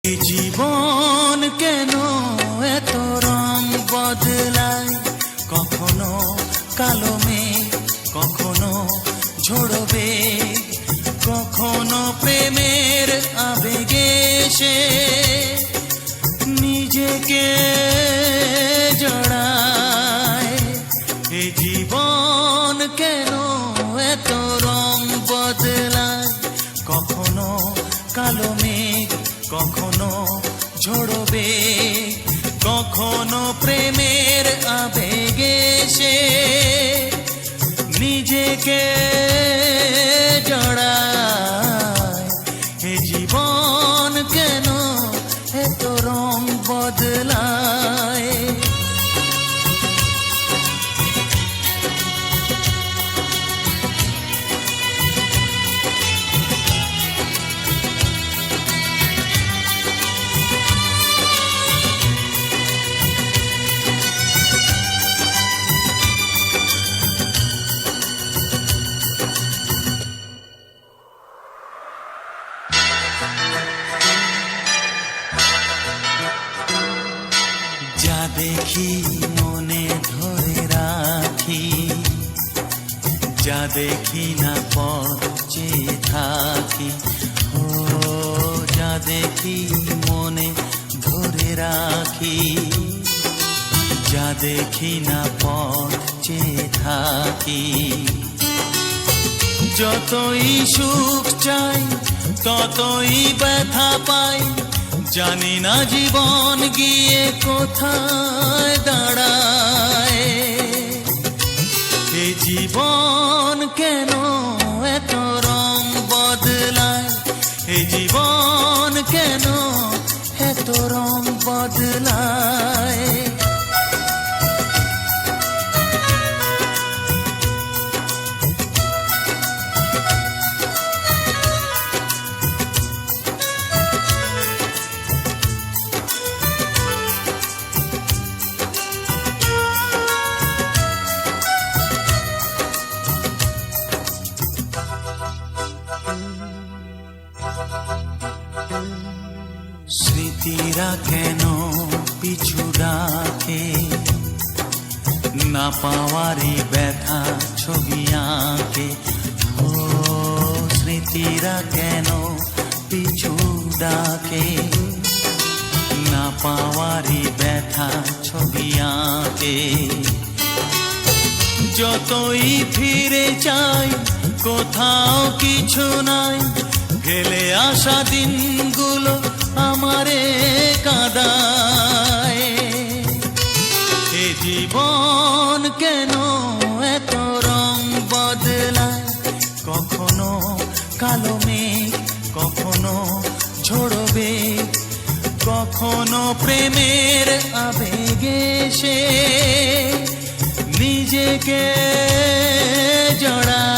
জীবন কেন এত রং বদলায়, কখনো কালো মেঘ, কখনো ঝোড়বে, কখনো প্রেমের আবেগে সে নিজেকে জড়ায়। এই জীবন কেন এত রং বদলায়, কখনো কালো মেঘ, কখনো ঝোড়বে, কখনো প্রেমের আবেগে সে নিজেকে জড়ায়। এ জীবন কেন এত রং বদলায়। যা দেখি মনে ধরে রাখি, যা দেখি না পথ চেয়ে থাকি। ও যা দেখি মনে ধরে রাখি, যা দেখি না পথ চেয়ে থাকি। যতই সুখ চাই ততই ব্যথা পাই, জানি না জীবন গিয়ে কোথায় দাঁড়ায়। এ জীবন কেন এত রং বদলায়, এ জীবন কেন এত রং বদলায়। স্মৃতিরা কেন পিছু ডাকে, না পাওয়ারই ব্যথা ছবি আঁকে। ও স্মৃতিরা কেন পিছু ডাকে, না পাওয়ারই ব্যথা ছবি আঁকে। যতই ফিরে চাই কোথাও কিছু নাই, গেলে আসা দিনগুলো আমারে কাঁদায়। এ জীবন কেন এত রং বদলায়, কখনো কালো মেঘ, কখনো ঝোড়বে, কখনো প্রেমের আবেগে সে নিজেকে জড়ায়।